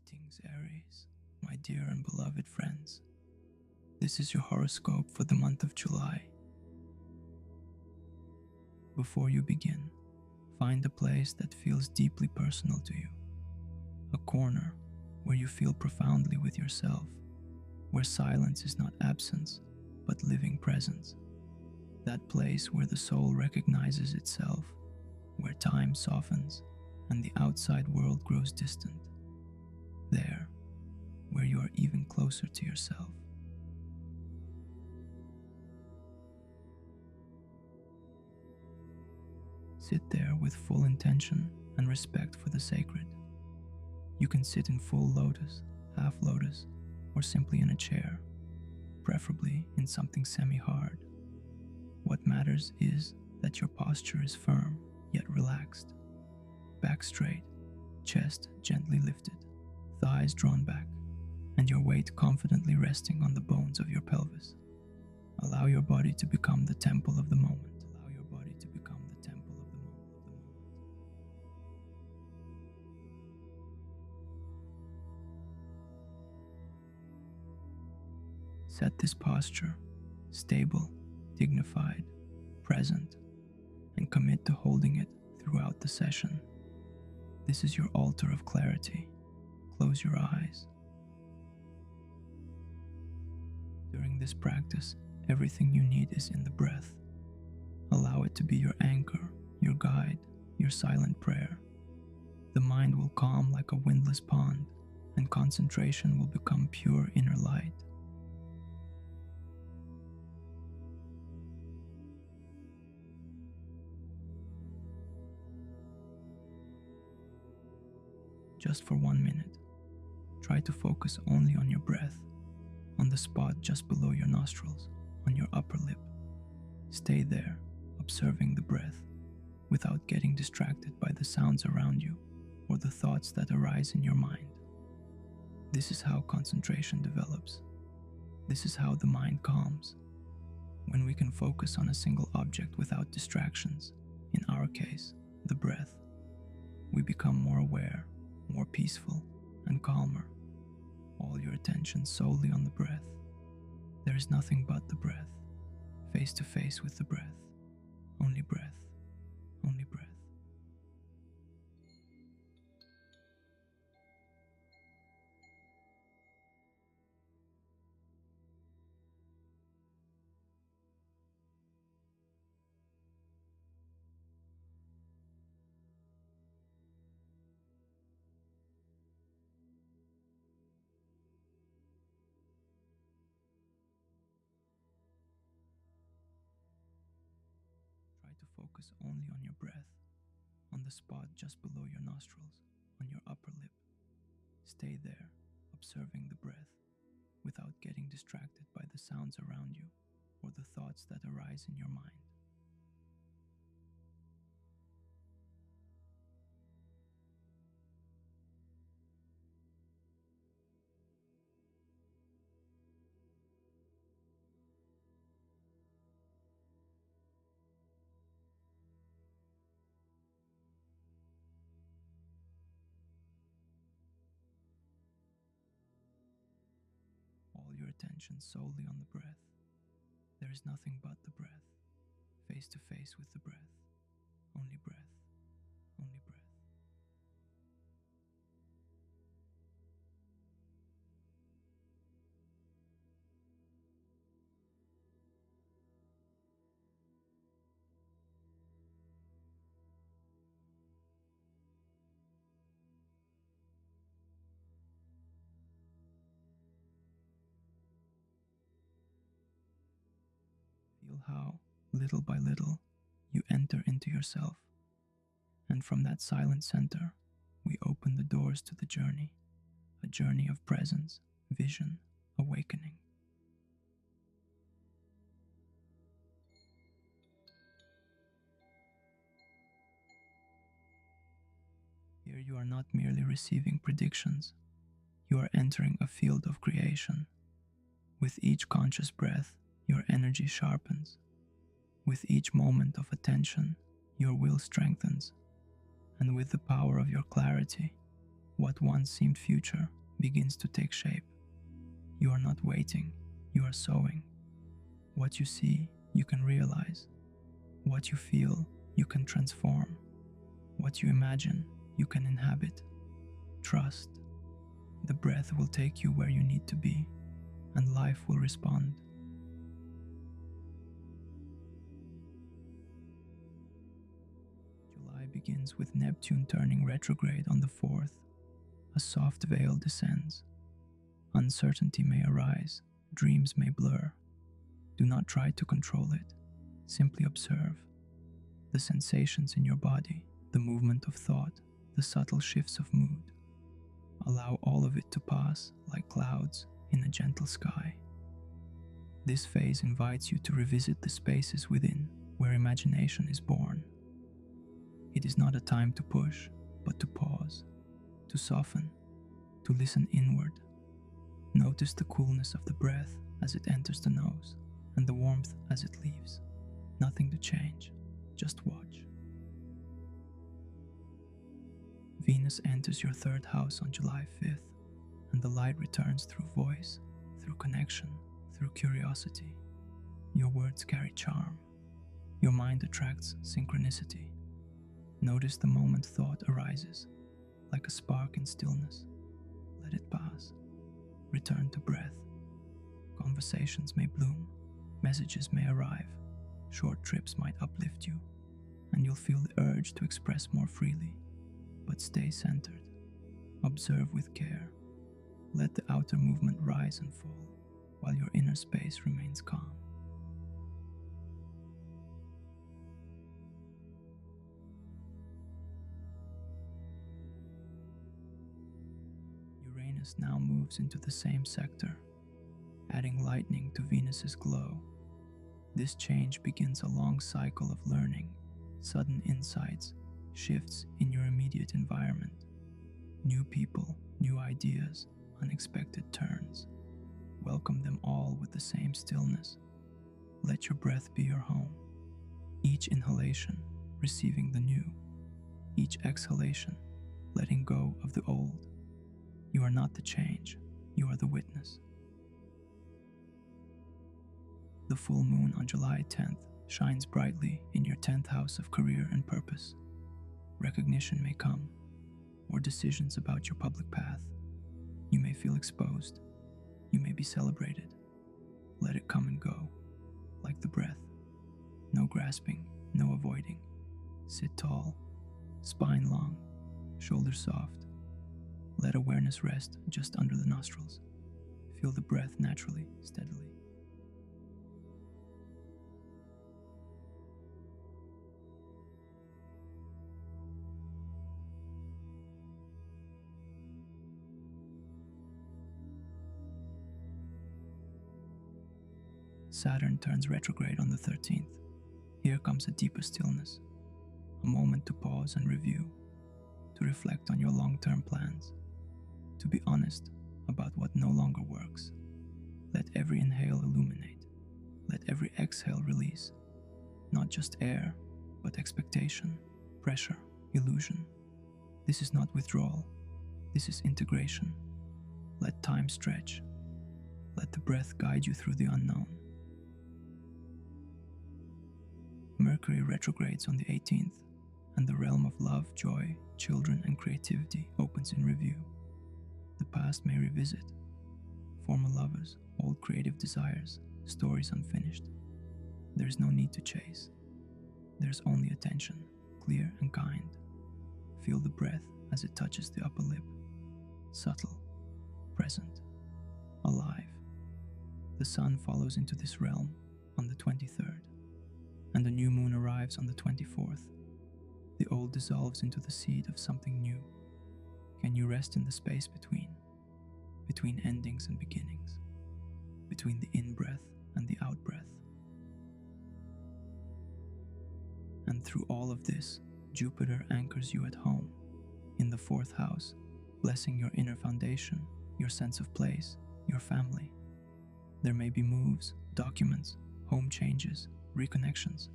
Greetings, Aries, my dear and beloved friends. This is your horoscope for the month of July. Before you begin, find a place that feels deeply personal to you. A corner where you feel profoundly with yourself, where silence is not absence, but living presence. That place where the soul recognizes itself, where time softens and the outside world grows distant. There, where you are even closer to yourself. Sit there with full intention and respect for the sacred. You can sit in full lotus, half lotus, or simply in a chair, preferably in something semi-hard. What matters is that your posture is firm yet relaxed. Back straight, chest gently lifted, thighs drawn back, and your weight confidently resting on the bones of your pelvis. Allow your body to become the temple of the moment. Allow your body to become the temple of the moment. Set this posture, stable, dignified, present, and commit to holding it throughout the session. This is your altar of clarity. Close your eyes. During this practice, everything you need is in the breath. Allow it to be your anchor, your guide, your silent prayer. The mind will calm like a windless pond, and concentration will become pure inner light. Just for 1 minute, try to focus only on your breath, on the spot just below your nostrils, on your upper lip. Stay there, observing the breath, without getting distracted by the sounds around you or the thoughts that arise in your mind. This is how concentration develops. This is how the mind calms. When we can focus on a single object without distractions, in our case, the breath, we become more aware, more peaceful, and calmer. All your attention solely on the breath. There is nothing but the breath, face to face with the breath. Only breath, only breath. Try to focus only on your breath, on the spot just below your nostrils, on your upper lip. Stay there, observing the breath, without getting distracted by the sounds around you or the thoughts that arise in your mind. All your attention solely on the breath. There is nothing but the breath, face to face with the breath. Only breath, only breath. Feel how, little by little, you enter into yourself. And from that silent center, we open the doors to the journey, a journey of presence, vision, awakening. Here you are not merely receiving predictions, you are entering a field of creation. With each conscious breath, your energy sharpens. With each moment of attention, your will strengthens. And with the power of your clarity, What once seemed future begins to take shape. You are not waiting, you are sowing. What you see, you can realize. What you feel, you can transform. What you imagine, you can inhabit. Trust. The breath will take you where you need to be, and life will respond. July begins with Neptune turning retrograde on the 4th. A soft veil descends. Uncertainty may arise, dreams may blur. Do not try to control it. Simply observe. The sensations in your body, the movement of thought, the subtle shifts of mood. Allow all of it to pass like clouds in a gentle sky. This phase invites you to revisit the spaces within where imagination is born. It is not a time to push, but to pause, to soften, to listen inward. Notice the coolness of the breath as it enters the nose and the warmth as it leaves. Nothing to change, just watch. Venus enters your 3rd house on July 5th, and the light returns through voice, through connection, through curiosity. Your words carry charm. Your mind attracts synchronicity. Notice the moment thought arises, like a spark in stillness. Let it pass. Return to breath. Conversations may bloom, messages may arrive, short trips might uplift you, and you'll feel the urge to express more freely. But stay centered. Observe with care. Let the outer movement rise and fall, while your inner space remains calm. Uranus now moves into the same sector, adding lightning to Venus's glow. This change begins a long cycle of learning, sudden insights, shifts in your immediate environment. New people, new ideas, unexpected turns. Welcome them all with the same stillness. Let your breath be your home. Each inhalation, receiving the new. Each exhalation, letting go of the old. You are not the change, you are the witness. The full moon on July 10th shines brightly in your 10th house of career and purpose. Recognition may come, or decisions about your public path. You may feel exposed. You may be celebrated. Let it come and go, like the breath. No grasping, no avoiding. Sit tall, spine long, shoulders soft. Let awareness rest just under the nostrils. Feel the breath naturally, steadily. Saturn turns retrograde on the 13th. Here comes a deeper stillness, a moment to pause and review, to reflect on your long-term plans, to be honest about what no longer works. Let every inhale illuminate, let every exhale release, not just air, but expectation, pressure, illusion. This is not withdrawal, this is integration. Let time stretch, let the breath guide you through the unknown. Mercury retrogrades on the 18th, and the realm of love, joy, children, and creativity opens in review. The past may revisit, former lovers, old creative desires, stories unfinished. There is no need to chase. There's only attention, clear and kind. Feel the breath as it touches the upper lip. Subtle, present, alive. The sun follows into this realm on the 23rd. And the new moon arrives on the 24th. The old dissolves into the seed of something new. Can you rest in the space between endings and beginnings, between the in-breath and the out-breath? And through all of this, Jupiter anchors you at home, in the 4th house, blessing your inner foundation, your sense of place, your family. There may be moves, documents, home changes, reconnections,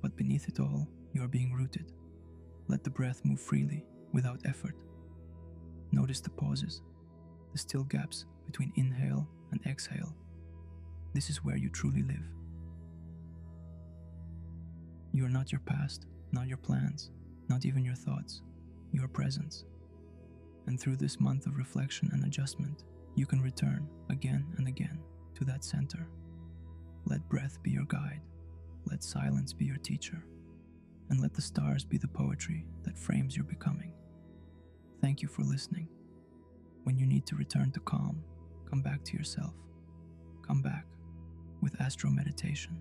but beneath it all, you are being rooted. Let the breath move freely, without effort. Notice the pauses, the still gaps between inhale and exhale. This is where you truly live. You are not your past, not your plans, not even your thoughts. You are presence. And through this month of reflection and adjustment, you can return again and again to that center. Let breath be your guide. Let silence be your teacher. And let the stars be the poetry that frames your becoming. Thank you for listening. When you need to return to calm, come back to yourself. Come back with AstroMeditation.